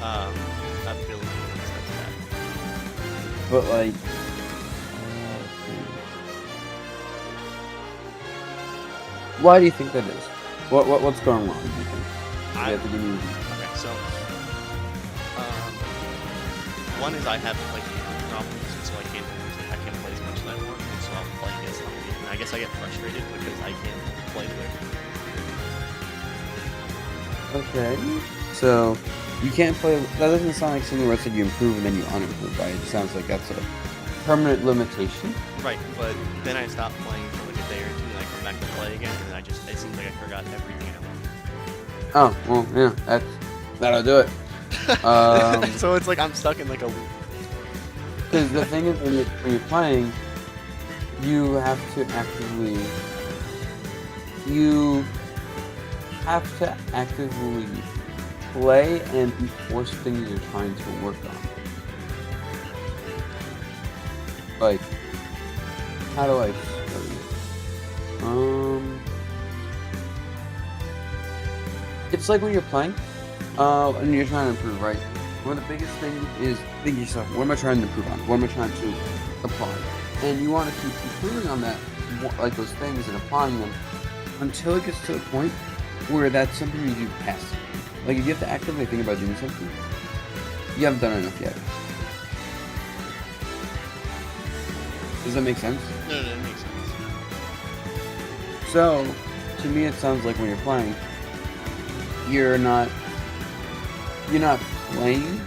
um, ability and stuff like But like, why do you think that is? What's going wrong? Do you think? that. You have to give me. Okay, so um, one is I have like problems, and so I can't play as much as I want, and so I'll play against somebody, and I guess I get frustrated because I can't play the way. Okay. So you can't play. That doesn't sound like something where it said you improve and then you unimprove, right? It sounds like that's a permanent limitation. Right, but then I stop playing for like a day or two, and I come back to play again, and it seems like I forgot everything Oh well, yeah. That'll do it. I learned. So it's like I'm stuck in like a loop. Because the thing is, when you're playing, you have to actively you have to actively play and enforce things you're trying to work on. Like, how do I show you? It's like when you're playing, and you're trying to improve, right? One of the biggest things is think yourself, what am I trying to improve on? What am I trying to apply? And you want to keep improving on that, like those things and applying them until it gets to a point where that's something you do passively. Like if you have to actively think about doing something, you haven't done enough yet. Does that make sense? No, that makes sense. So, to me, it sounds like when you're playing, you're not playing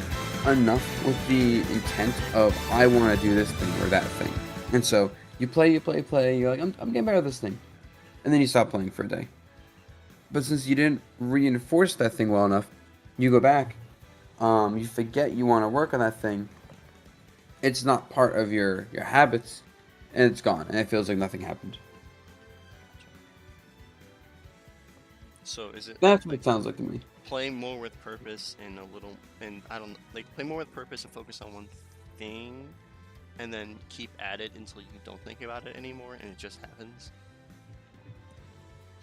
enough with the intent of I want to do this thing or that thing, and so you play, you're like I'm getting better at this thing, and then you stop playing for a day. But since you didn't reinforce that thing well enough, you go back, you forget you want to work on that thing. It's not part of your habits, and it's gone, and it feels like nothing happened. So is it That's what like it sounds like to me. play more with purpose and a little, and I don't like play more with purpose and focus on one thing, and then keep at it until you don't think about it anymore, and it just happens?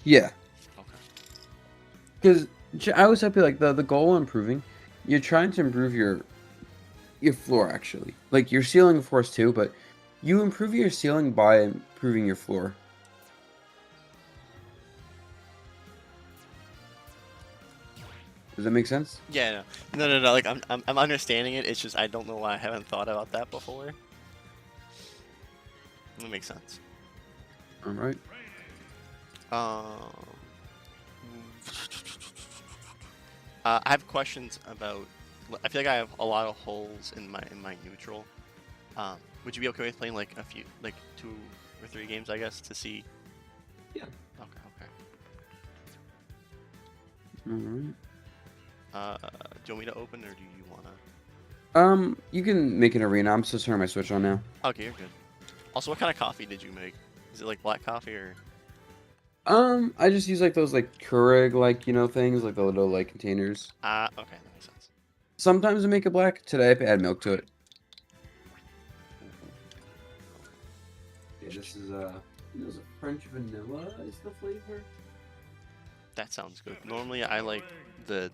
Yeah. Okay. Because I always happy like the goal of improving, you're trying to improve your floor actually. Like your ceiling of course too, but you improve your ceiling by improving your floor. Does that make sense? Yeah, no. Like I'm understanding it. It's just I don't know why I haven't thought about that before. That makes sense. All right. Um, I have questions about. I feel like I have a lot of holes in my neutral. Would you be okay with playing like a few, like 2 or 3 games, I guess, to see? Yeah. Okay. All right. Do you want me to open or do you wanna? You can make an arena. I'm still turning my switch on now. Okay, you're good. Also, what kind of coffee did you make? Is it like black coffee or? I just use like those like Keurig like things like the little like containers. Okay, that makes sense. Sometimes I make it black. Today I add milk to it. Yeah, this is this is French vanilla is the flavor. That sounds good. Normally, I like the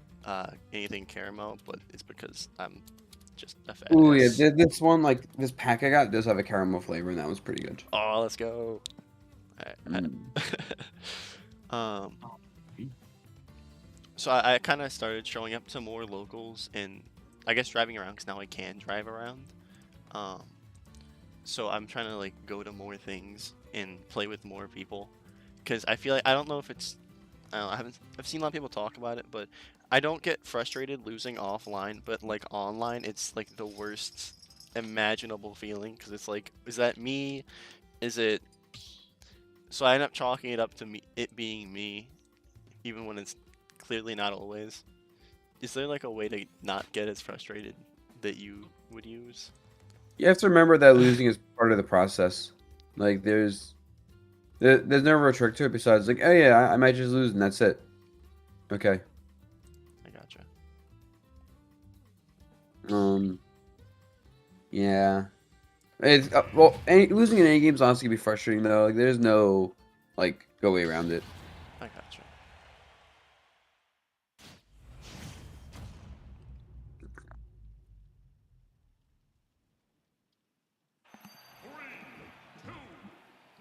anything caramel, but it's because I'm just a fat Oh yeah, ass. this one like this pack I got does have a caramel flavor, and that was pretty good. Oh, let's go. Mm. um, so I kind of started showing up to more locals and I guess driving around because now I can drive around. Um, so I'm trying to like go to more things and play with more people because I feel like I don't know if it's I don't know, I've seen a lot of people talk about it, but I don't get frustrated losing offline, but like online, it's like the worst imaginable feeling because it's like, is that me? Is it? So I end up chalking it up to me, it being me, even when it's clearly not always. Is there like a way to not get as frustrated that you would use? You have to remember that losing is part of the process. Like there's never a trick to it besides like, oh yeah, I might just lose and that's it. Okay. I gotcha. Yeah. It's losing in any game is honestly gonna be frustrating though. Like there's no like go way around it. I gotcha.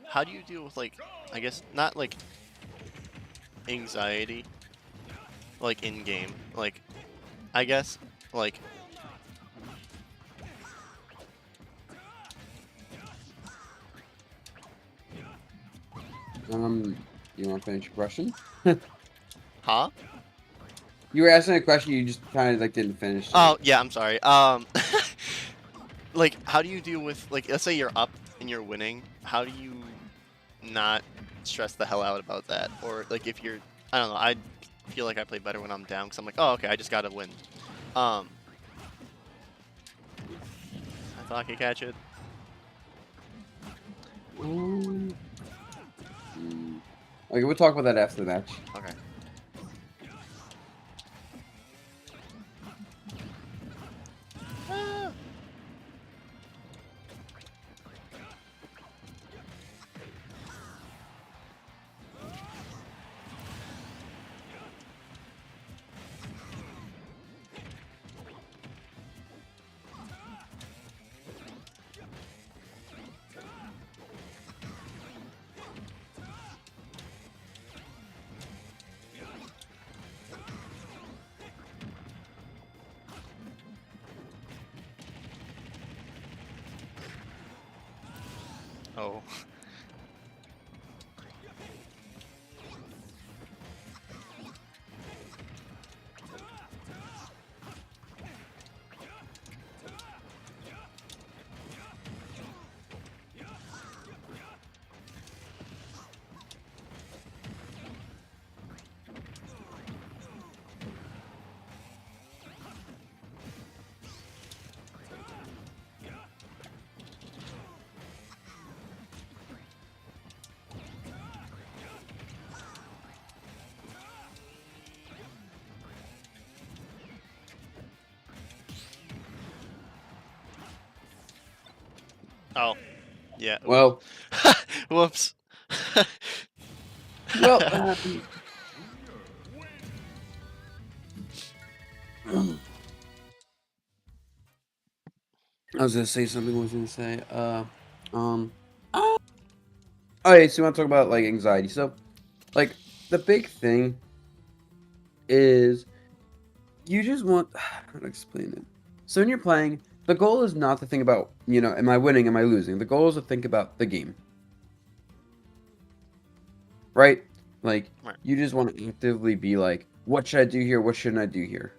how do you deal with like, I guess not like anxiety, like in game, like I guess like You want to finish your question? huh? You were asking a question, you just kind of like didn't finish Oh it. yeah, I'm sorry. Like how do you deal with like let's say you're up and you're winning, how do you not stress the hell out about that? Or like if you're, I don't know, I feel like I play better when I'm down because I'm like, oh okay, I just gotta win. Um, I thought I could catch it. Um, okay, we'll talk about that after the match. Okay. Ah. Oh. Oh. Yeah. Well, Whoops. well, I was gonna say something. What was I gonna say? Um. Okay, so you want to talk about like anxiety? So, like, the big thing is you just want how to explain it. So when you're playing, the goal is not to think about, am I winning, am I losing? The goal is to think about the game, right? Like, Right. you just want to actively be like, what should I do here? What shouldn't I do here?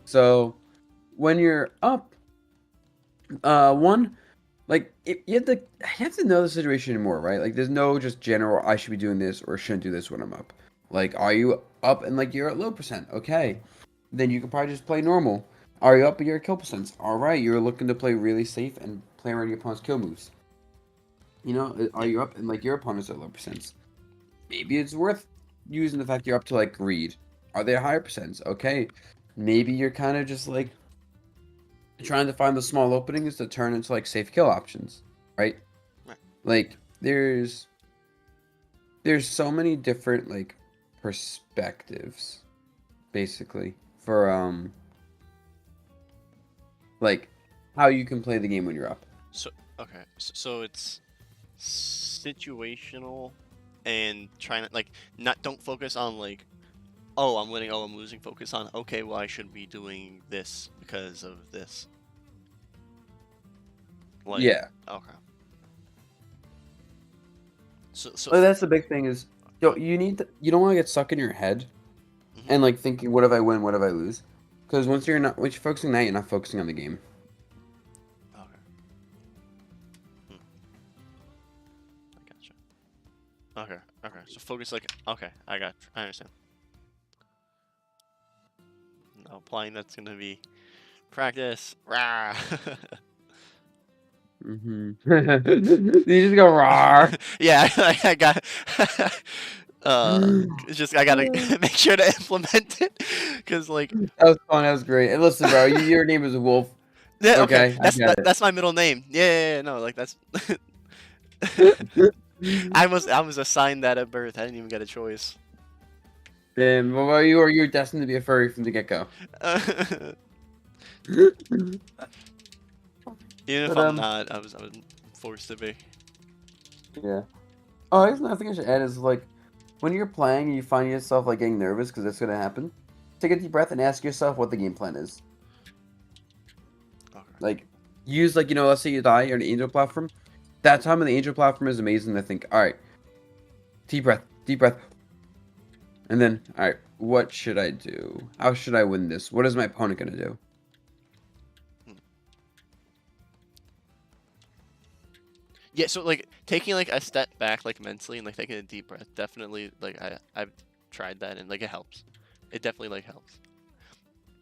So when you're up, one, like you have to know the situation more, right? Like, there's no just general I should be doing this or shouldn't do this when I'm up. Like, are you up and like you're at low percent? Okay, then you can probably just play normal. Are you up at your kill percents? All right, you're looking to play really safe and play around your opponent's kill moves. Are Yeah. you up and like your opponent's at low percents? Maybe it's worth using the fact you're up to like greed. Are they higher percents? Okay, maybe you're kind of just like trying to find the small openings to turn into like safe kill options, right? Right. Like there's so many different like perspectives basically for like how you can play the game when you're up. So okay. So it's situational and trying to like not don't focus on like oh I'm winning, oh I'm losing. Focus on okay, well I should be doing this because of this. Like Yeah. okay. So Well, that's the big thing is you don't want to get stuck in your head mhm. and like thinking what if I win, what if I lose? Because once you're focusing on that, you're not focusing on the game. Okay. Hmm. I gotcha. Okay. Okay. So focus like okay. I understand. No, applying that's gonna be practice. Rah. Mm-hmm. You just go raw. Yeah, I got. It's just I gotta make sure to implement it, cause like That was fun. That was great. And listen, bro, your name is Wolf. yeah, okay, Okay, I get that's my middle name. Yeah, yeah, yeah, no, like that's. it. I was assigned that at birth. I didn't even get a choice. Then, well, you're destined to be a furry from the get go. Even if But I'm not, I was forced to be. yeah. Oh, I guess another thing I should add is like when you're playing and you find yourself like getting nervous because that's gonna happen. Take a deep breath and ask yourself what the game plan is. Okay. Like use like let's say you die, you're on an angel platform. That time on the angel platform is amazing to think, all right, deep breath, and then all right, what should I do? How should I win this? What is my opponent gonna do? Hmm. Yeah, so like taking like a step back like mentally and like taking a deep breath definitely like I've tried that and like it helps. It definitely like helps.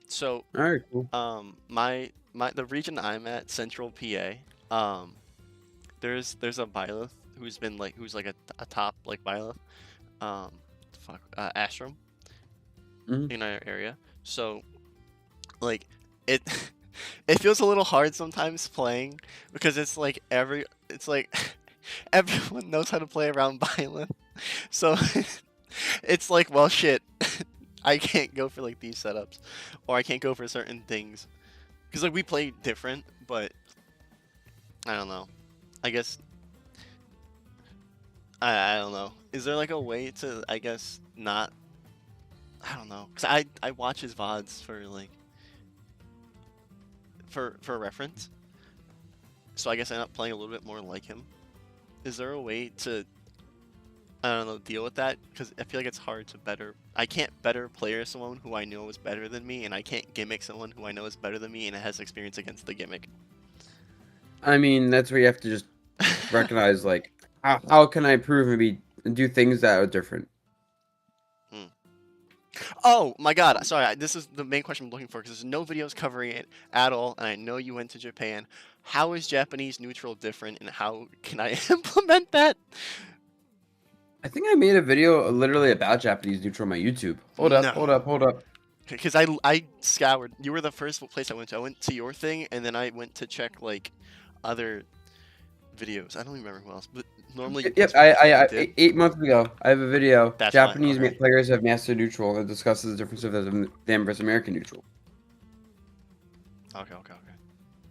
So All right, cool. my the region I'm at, Central PA, there's a Byleth who's like a top like Byleth, um Ashram Hmm. in our area. So like it it feels a little hard sometimes playing because it's like everyone knows how to play around Byleth. So it's like, well, shit. I can't go for like these setups, or I can't go for certain things, because like we play different. But I don't know. I guess I don't know. Is there like a way to I guess not? I don't know. Cause I watch his vods for like for reference. So I guess I end up playing a little bit more like him. Is there a way to I don't know deal with that? Because I feel like it's hard to better. I can't better player someone who I know is better than me, and I can't gimmick someone who I know is better than me and has experience against the gimmick. I mean, that's where you have to just recognize like how can I improve and do things that are different. Hmm. Oh my god, sorry, this is the main question I'm looking for because there's no videos covering it at all, and I know you went to Japan. How is Japanese neutral different, and how can I implement that? I think I made a video literally about Japanese neutral on my YouTube. No. Hold up. Because I scoured. You were the first place I went to. I went to your thing, and then I went to check, like, other videos. I don't even remember who else, but normally you Yep, post videos on I LinkedIn. 8 months ago, I have a video. That's why. Japanese Okay. players have mastered neutral that discusses the difference of them versus American neutral. Okay, okay, okay.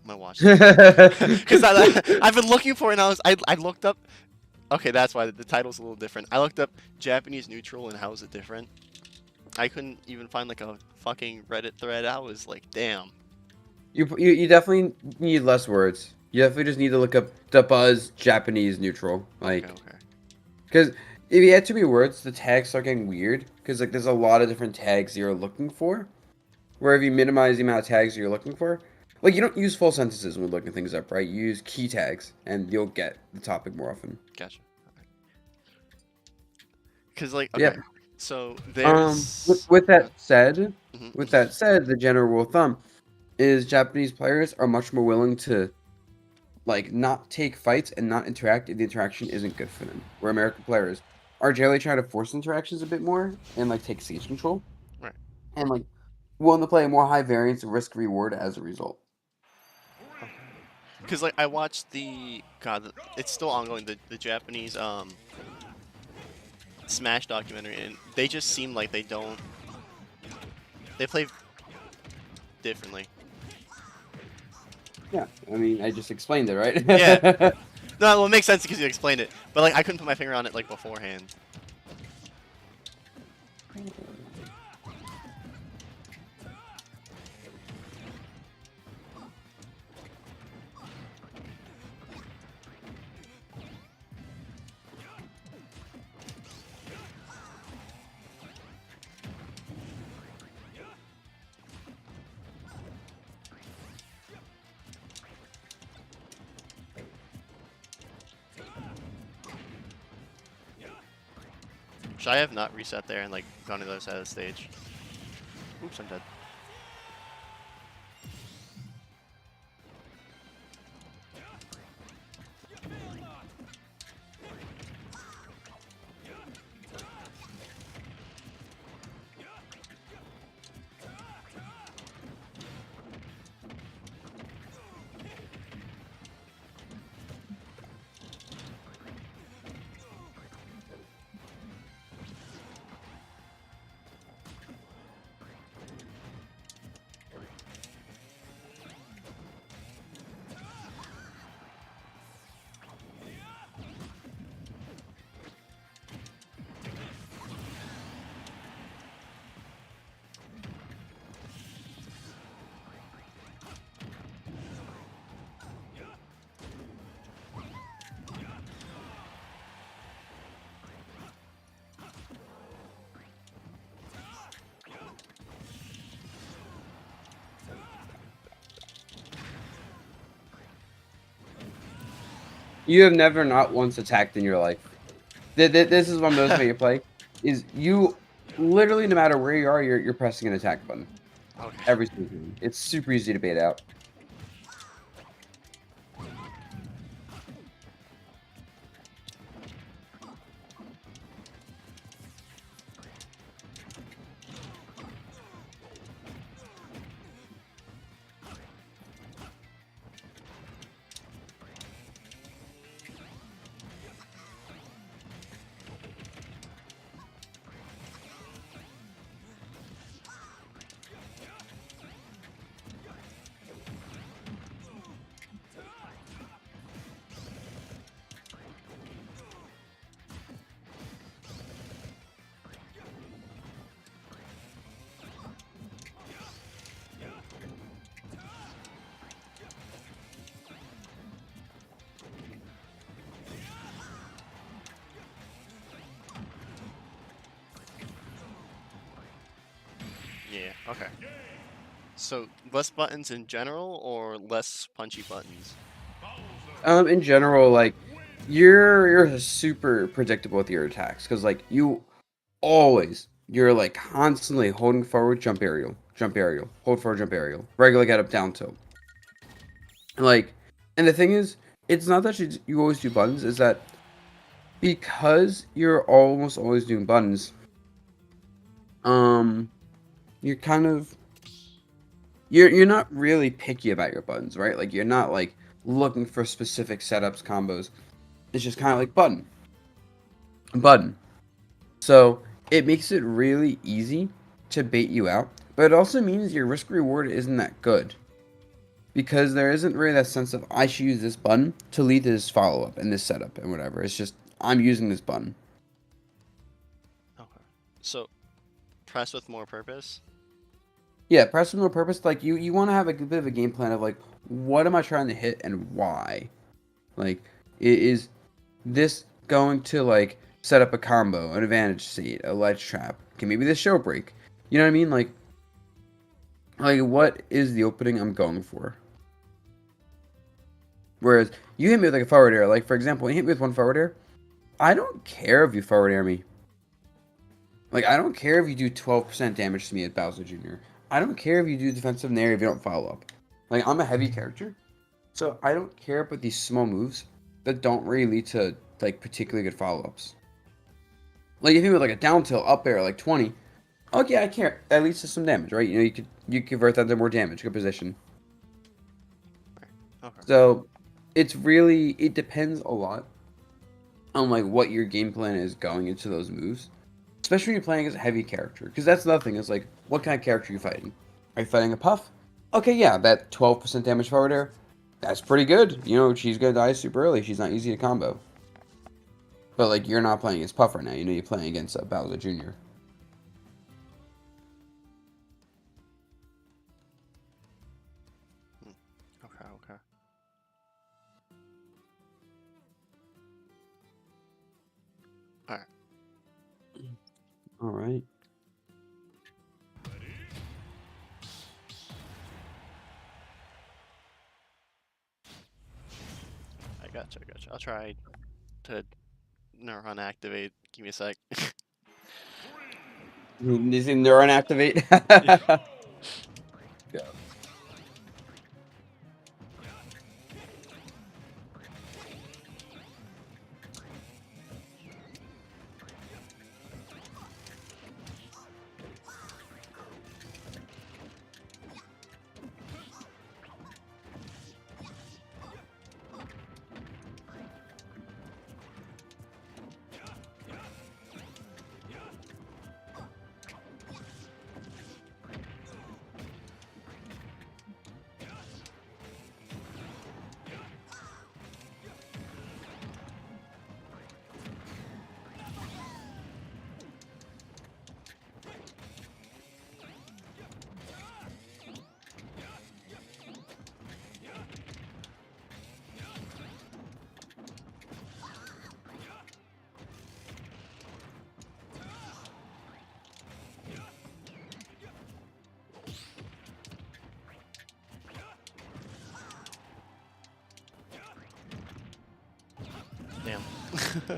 I'm gonna watch that. Because I've been looking for it, and I looked up. Okay, that's why the title's a little different. I looked up Japanese neutral and how is it different. I couldn't even find like a fucking Reddit thread. I was like, damn. You definitely need less words. You definitely just need to look up dabuz Japanese neutral, Okay, like okay. because if you add too many words, the tags start getting weird. Because like there's a lot of different tags you're looking for. Where if you minimize the amount of tags you're looking for, like you don't use full sentences when looking things up, right? You use key tags, and you'll get the topic more often. Gotcha. Because like, Yep. okay, so With, there's. with that Good. said, Hmm. the general rule of thumb is Japanese players are much more willing to like not take fights and not interact if the interaction isn't good for them. Where American players are generally trying to force interactions a bit more and like take stage control Right. and like willing to play a more high variance risk reward as a result. Okay. Because like I watched it's still ongoing. The Japanese Smash documentary, and they just seem like they don't. They play differently. Yeah, I mean, I just explained it, Yeah. right? No, well, it makes sense because you explained it, but like I couldn't put my finger on it like beforehand. Should I have not reset there and like gone to the other side of the stage? Oops, I'm dead. You have never not once attacked in your life. This is one of those way you play. Is you literally no matter where you are, you're pressing an attack button Okay. every single time. It's super easy to bait out. Yeah. Okay. So less buttons in general, or less punchy buttons? In general, like you're super predictable with your attacks because like you're like constantly holding forward, jump aerial, hold forward, jump aerial, regular get up, down tilt. Like, and the thing is, it's not that you always do buttons, is that because you're almost always doing buttons, um, you're kind of you're not really picky about your buttons, right? Like you're not like looking for specific setups, combos. It's just kind of like button. So it makes it really easy to bait you out, but it also means your risk reward isn't that good because there isn't really that sense of I should use this button to lead to this follow up and this setup and whatever. It's just I'm using this button. Okay. So press with more purpose. Yeah, press with no purpose. Like you want to have a bit of a game plan of like what am I trying to hit and why. Like is this going to like set up a combo, an advantage seat, a ledge trap? Okay, maybe this show break. You know what I mean? Like what is the opening I'm going for? Whereas you hit me with like a forward air. Like for example, when you hit me with one forward air, I don't care if you forward air me. Like I don't care if you do 12% damage to me at Bowser Jr. I don't care if you do defensive nair if you don't follow up. Like I'm a heavy character, so I don't care about these small moves that don't really lead to like particularly good follow ups. Like if you with like a down tilt up air like 20, okay, I care. That leads to some damage, right? You know, you convert that to more damage, good position. Okay. So it depends a lot on like what your game plan is going into those moves, especially when you're playing as a heavy character. Because that's another thing is like what kind of character are you fighting? Are you fighting a puff? Okay, yeah, that 12% damage forward air, that's pretty good. You know, she's gonna die super early. She's not easy to combo. But like you're not playing as Puff right now. You know you're playing against Bowser Jr. Hmm. Okay. Okay. All right. All right. I gotcha. I gotcha. I'll try to neuron activate. Give me a sec. You see neuron activate? Yeah. Yeah.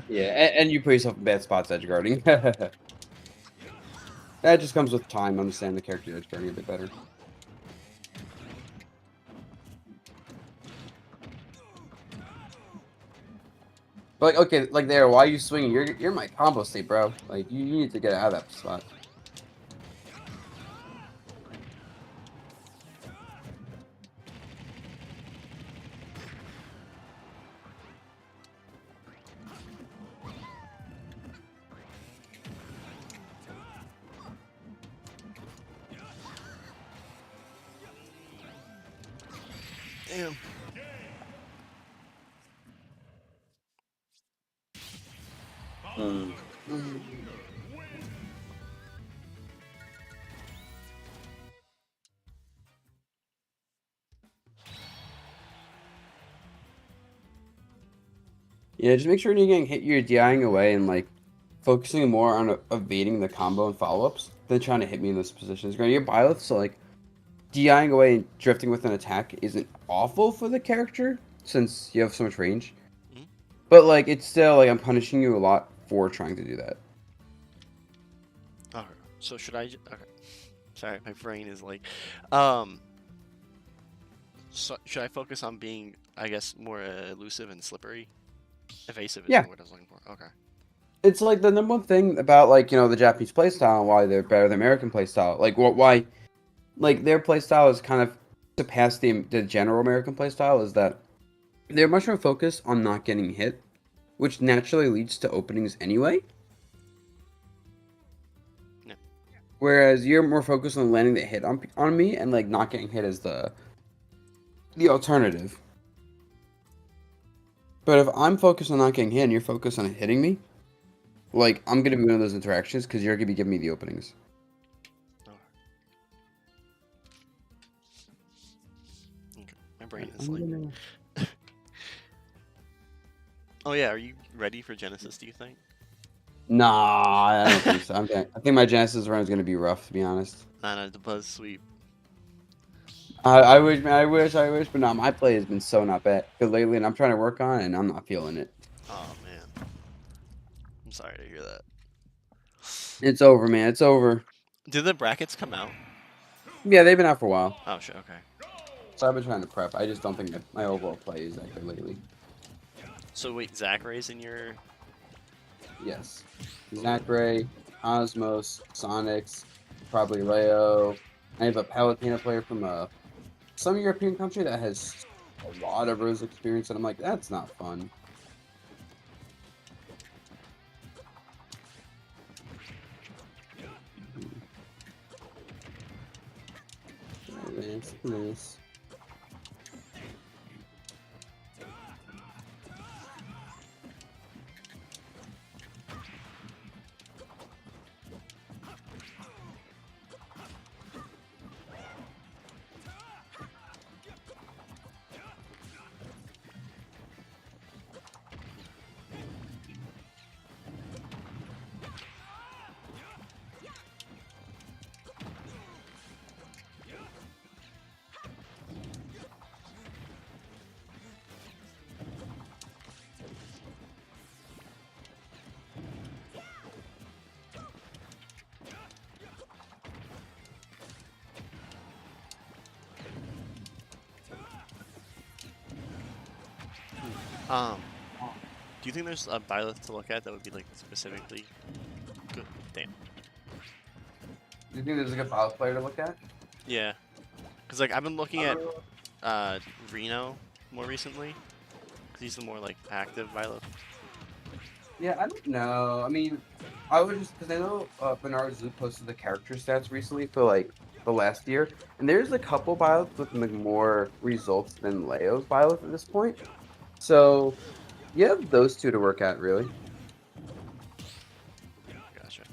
Yeah, and you put yourself in bad spots edge guarding. That just comes with time, understanding the character edge guarding a bit better. But like, okay, like there, why are you swinging? You're my combo state, bro. Like you need to get out of that spot. Damn. Mm. Yeah, just make sure when you're getting hit, you're DIing away and like focusing more on evading the combo and follow-ups than trying to hit me in those positions. Granted, you're Byleth, so like DIing away and drifting with an attack isn't awful for the character since you have so much range. Mhm. But like it's still like I'm punishing you a lot for trying to do that. Okay. So should I? Okay. Sorry, my brain is like, um. So should I focus on being, I guess, more elusive and slippery? Evasive is Yeah, the word I was looking for. Okay. it's like the number one thing about like the Japanese playstyle and why they're better than American playstyle. Like why like their playstyle is kind of surpassed the general American playstyle is that they're much more focused on not getting hit, which naturally leads to openings anyway. Yeah. Whereas you're more focused on landing the hit on me and like not getting hit as the alternative. But if I'm focused on not getting hit and you're focused on hitting me, like I'm gonna be one of those interactions because you're gonna be giving me the openings. Okay. Okay. My brain is I'm like, gonna... oh yeah, are you ready for Genesis? Do you think? Nah, I don't think so. I think my Genesis run is gonna be rough, to be honest. Nah, the buzz sweep. I wish, man, I wish, but no, my play has been so not bad. Cause lately, and I'm trying to work on it, and I'm not feeling it. Oh man, I'm sorry to hear that. It's over, man. It's over. Did the brackets come out? Yeah, they've been out for a while, Oh shit. Okay. so I've been trying to prep. I just don't think that my overall play is that good lately. So wait, Zachary's in your. Yes, Zachary, Osmos, Sonics, probably Leo. I have a Palutena player from some European country that has a lot of Rose experience, and I'm like, that's not fun. Nice. Um, do you think there's a byleth to look at that would be like specifically good? Damn. Do you think there's a good Palette player to look at? Yeah, because like I've been looking at Reno more recently, because he's the more like active byleth. Yeah, I don't know. I mean, I would just because I know Bernard Zoo posted the character stats recently for like the last year, and there's a couple Byleths with like more results than Leo's Byleth at this point. So you have those two to work at, really. Gotcha.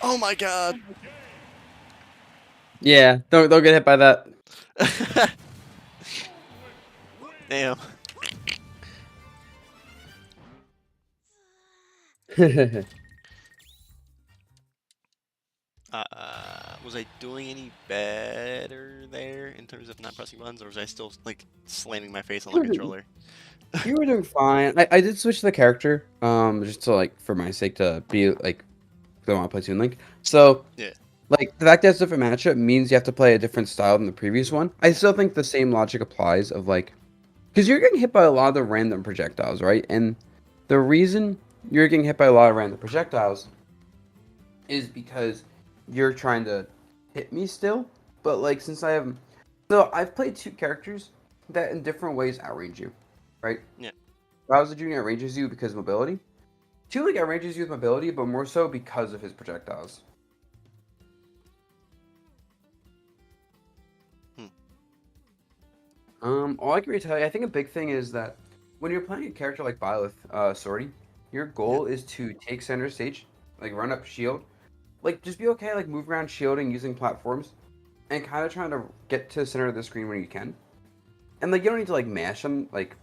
Oh my god. Yeah, don't get hit by that. Damn. Was I doing any better there in terms of not pressing buttons, or was I still like slamming my face on the controller? You were doing fine. I did switch the character, just to like for my sake to be like, 'cause I want to play Toon Link. So Yeah. like the fact that it's a different matchup means you have to play a different style than the previous one. I still think the same logic applies of like, because you're getting hit by a lot of the random projectiles, right? And the reason you're getting hit by a lot of random projectiles is because you're trying to hit me still. But like since I have, so I've played two characters that in different ways outrange you, right? Yeah. Bowser Jr. outranges you because of mobility. Toon Link outranges you with mobility, but more so because of his projectiles. Hmm. All I can really tell you, I think a big thing is that when you're playing a character like Byleth, Swordy, your Yeah. goal is to take center stage, like run up shield, like just be okay, like move around shielding using platforms, and kind of trying to get to the center of the screen when you can. And like you don't need to like mash them, like,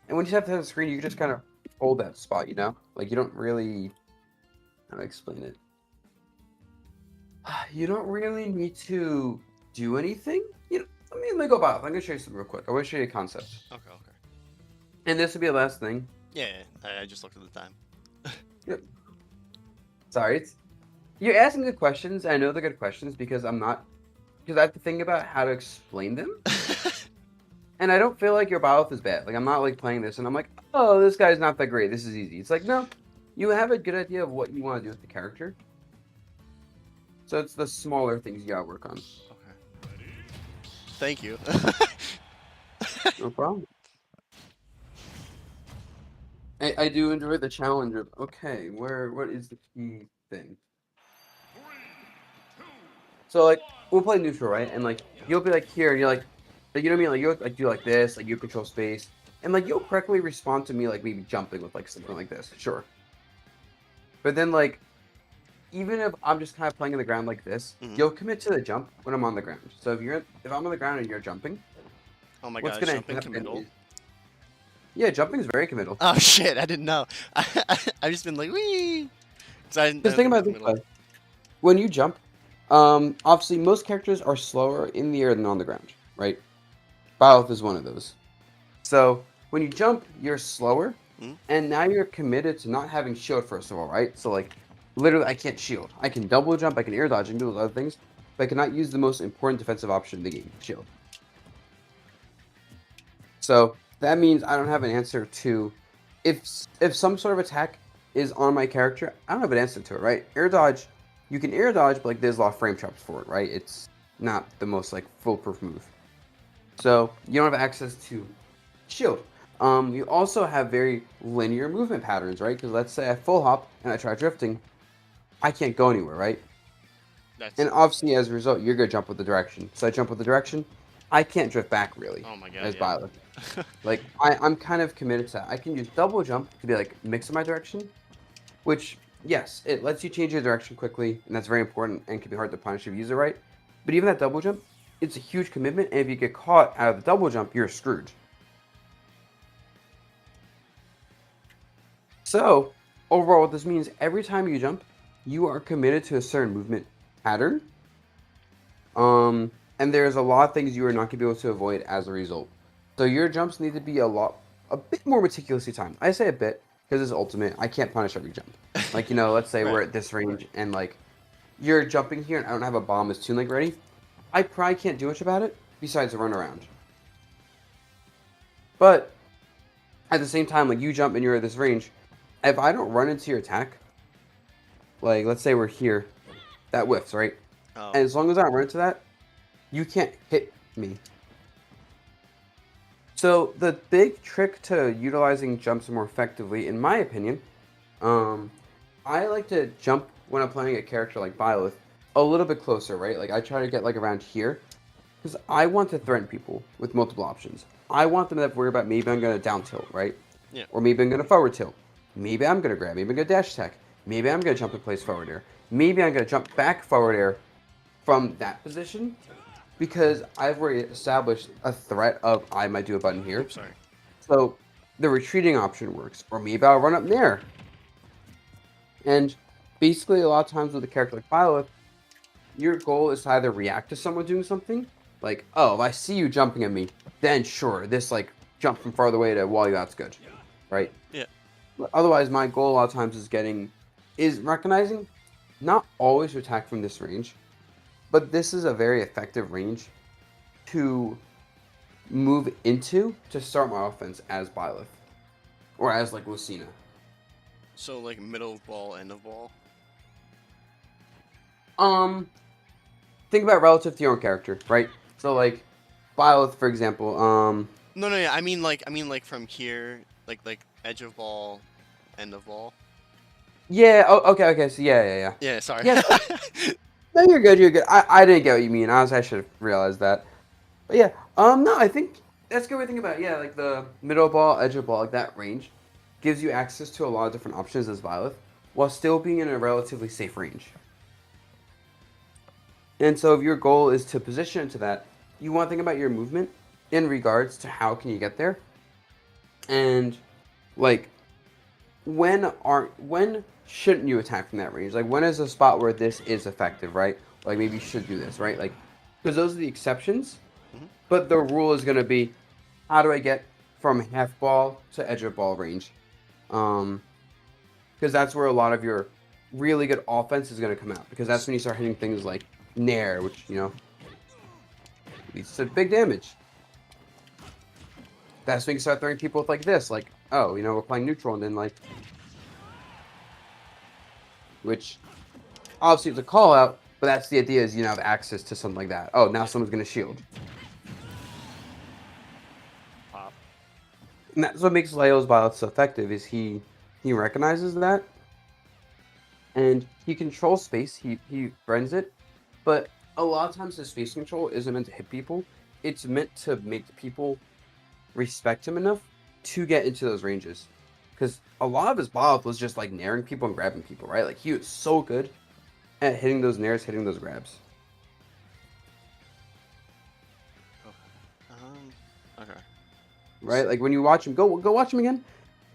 and when you have to have the screen, you can just kind of hold that spot, you know? Like you don't really, how to explain it? You don't really need to do anything. You know, let me go about. I'm gonna show you something real quick. I want to show you a concept. Okay. Okay. And this will be the last thing. Yeah. I just looked at the time. Yep. Sorry, you're asking good questions. I know they're good questions because because I have to think about how to explain them. And I don't feel like your Byleth is bad. Like I'm not like playing this and I'm like, oh, this guy's not that great. This is easy. It's like no, you have a good idea of what you want to do with the character. So it's the smaller things you gotta work on. Okay. Thank you. No problem. I do enjoy the challenge of okay, what is the key thing? So like we'll play neutral, right? And like you'll be like here, and you're like you know what I mean? Like you'll like do like this, like you control space, and like you'll correctly respond to me like maybe jumping with like something like this, sure. But then like even if I'm just kind of playing on the ground like this, Mhm. you'll commit to the jump when I'm on the ground. So if I'm on the ground and you're jumping, Oh my what's gosh, gonna jumping happen committal. is yeah, jumping is very committal. Oh shit, I didn't know. I've just been like, wee! Because I didn't Because know think it was about it this committal. way. When you jump, obviously most characters are slower in the air than on the ground, right? Byleth is one of those. So when you jump, you're slower, Mhm. and now you're committed to not having shield first of all, right? So like, literally, I can't shield. I can double jump, I can air dodge, and do those other things, but I cannot use the most important defensive option in the game, shield. So that means I don't have an answer to if some sort of attack is on my character, I don't have an answer to it, right? Air dodge, you can air dodge, but like there's a lot of frame traps for it, right? It's not the most like foolproof move. So you don't have access to shield. You also have very linear movement patterns, right? Because let's say I full hop and I try drifting, I can't go anywhere, right? That's. And obviously, as a result, you're gonna jump with the direction. So I jump with the direction, I can't drift back really, Oh my god, as yeah. Byleth. Like I'm kind of committed to that. I can use double jump to be like mix in my direction, which yes, it lets you change your direction quickly, and that's very important and can be hard to punish if you use it right. But even that double jump, it's a huge commitment, and if you get caught out of the double jump, you're screwed. So overall, what this means, every time you jump, you are committed to a certain movement pattern. And there's a lot of things you are not gonna be able to avoid as a result. So your jumps need to be a bit more meticulously timed. I say a bit because it's ultimate. I can't punish every jump. Like let's say we're Right. at this range and like you're jumping here and I don't have a bomb as Toon Link ready. I probably can't do much about it besides run around. But at the same time, like you jump and you're at this range, if I don't run into your attack, like let's say we're here, that whiffs, right? Oh. And as long as I don't run into that, you can't hit me. So the big trick to utilizing jumps more effectively, in my opinion, I like to jump when I'm playing a character like Byleth a little bit closer, right? Like I try to get like around here because I want to threaten people with multiple options. I want them to have to worry about maybe I'm going to down tilt, right? Yeah. Or maybe I'm going to forward tilt. Maybe I'm going to grab. Maybe I'm going to dash attack. Maybe I'm going to jump in place forward here. maybe I'm gonna jump back forward air from that position because I've already established a threat of I might do a button here. Oops, sorry. So the retreating option works, or maybe I'll run up there. And basically, a lot of times with a character like Violet, your goal is to either react to someone doing something, like, oh, if I see you jumping at me, then sure, this like jump from farther away to wall, that's good, right? Yeah. But otherwise, my goal a lot of times is recognizing, not always to attack from this range, but this is a very effective range to move into to start my offense as Byleth. Or as like Lucina. So like middle of ball, end of ball. Think about relative to your own character, right? So like Byleth, for example, No, yeah. I mean like from here, like edge of ball, end of ball. yeah, oh, okay, so yeah. Yeah, sorry. Yeah, no, you're good. I didn't get what you mean. I should have realized that. But yeah, no, I think that's a good way to think about it. Yeah, like the middle ball, edge of ball, like that range gives you access to a lot of different options as Violet, while still being in a relatively safe range. And so if your goal is to position into that, you want to think about your movement in regards to how can you get there. And like when shouldn't you attack from that range? Like when is a spot where this is effective, right? Like maybe you should do this, right? Like because those are the exceptions. Mhm. But the rule is going to be, how do I get from half ball to edge of ball range? Because that's where a lot of your really good offense is going to come out. Because that's when you start hitting things like Nair, which, leads to big damage. That's when you start throwing people with like this. Like, oh, we're playing neutral, and then like... Which, obviously, it's a call out, but that's the idea is you have access to something like that. Oh, now someone's going to shield. And that's what makes Leo's Violet so effective, is he recognizes that, and he controls space, he runs it, but a lot of times his space control isn't meant to hit people, it's meant to make people respect him enough to get into those ranges. Because a lot of his Violet was just like nairing people and grabbing people, right? Like he was so good at hitting those nairs, hitting those grabs. Okay. Right? Like when you watch him, go watch him again,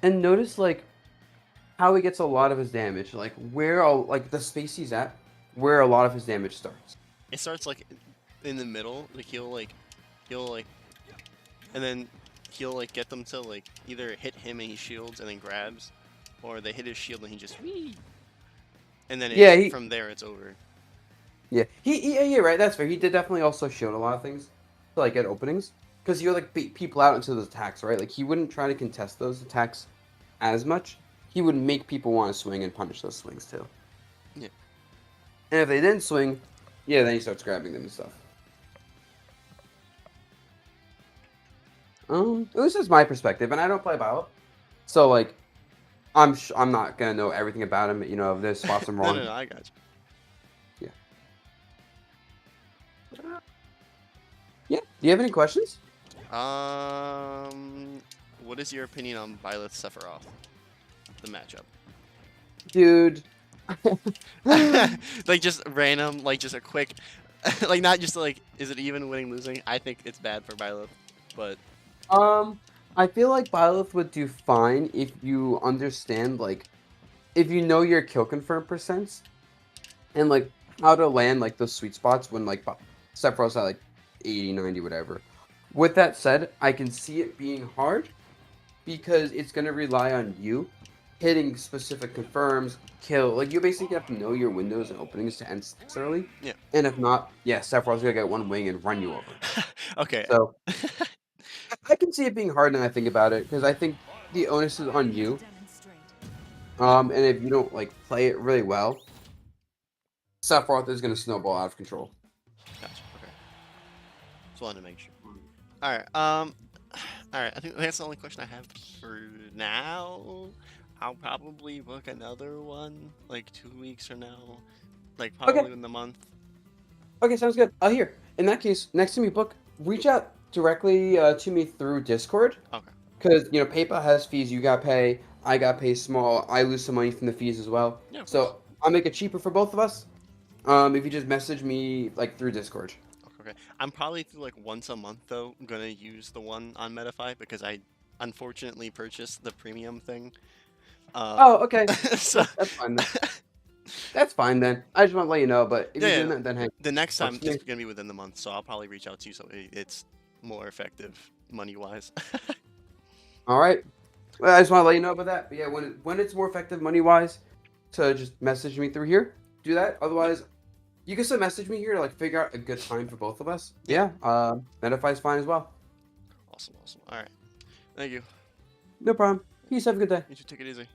and notice like how he gets a lot of his damage, like where all like the space he's at, where a lot of his damage starts. It starts like in the middle, like he'll and then he'll like get them to like either hit him and he shields and then grabs, or they hit his shield and he just whee, and then from there it's over. Yeah, yeah, right. That's fair. He did definitely also shield a lot of things to like get openings, because he would like beat people out into those attacks, right? Like he wouldn't try to contest those attacks as much. He would make people want to swing and punish those swings too. Yeah. And if they didn't swing, yeah, then he starts grabbing them and stuff. At least that's my perspective, and I don't play Violet, so like, I'm not gonna know everything about him. If there's spots I'm wrong. No, I got you. Yeah. Do you have any questions? What is your opinion on Violet Sephiroth, the matchup? Dude. Like just random, like just a quick, like not just like, is it even winning, losing? I think it's bad for Violet, but. I feel like Byleth would do fine if you understand, like, if you know your kill confirm percents, and, like, how to land, like, those sweet spots when, like, Sephiroth's at, like, 80, 90, whatever. With that said, I can see it being hard, because it's going to rely on you hitting specific confirms, kill. Like, you basically have to know your windows and openings to end sticks early. Yeah. And if not, yeah, Sephiroth's going to get one wing and run you over. Okay. So... I can see it being hard now I think about it, because I think the onus is on you. And if you don't like play it really well, Sephiroth is going to snowball out of control. Gotcha. Okay. Just wanted to make sure. All right. All right. I think that's the only question I have for now. I'll probably book another one like 2 weeks from now, like probably in the month. Okay, sounds good. Here, in that case, next time you book, reach out directly to me through Discord. Okay. Because, PayPal has fees you got to pay. I got to pay small. I lose some money from the fees as well. Yeah, so I'll make it cheaper for both of us. If you just message me like through Discord. Okay. I'm probably through like once a month though gonna use the one on Metafy because I unfortunately purchased the premium thing. Oh, okay. So That's fine then. That's fine then. I just want to let you know. But if yeah, you're yeah, doing that, then hey, the next time works for me. it's gonna be within the month, so I'll probably reach out to you so it's more effective money wise. All right. Well, I just want to let you know about that. But yeah, when it's more effective money wise, to just message me through here. Do that. Otherwise, you can still message me here to like figure out a good time for both of us. Yeah. Notify is fine as well. Awesome, awesome. All right, thank you. No problem. Peace. Have a good day. You should take it easy.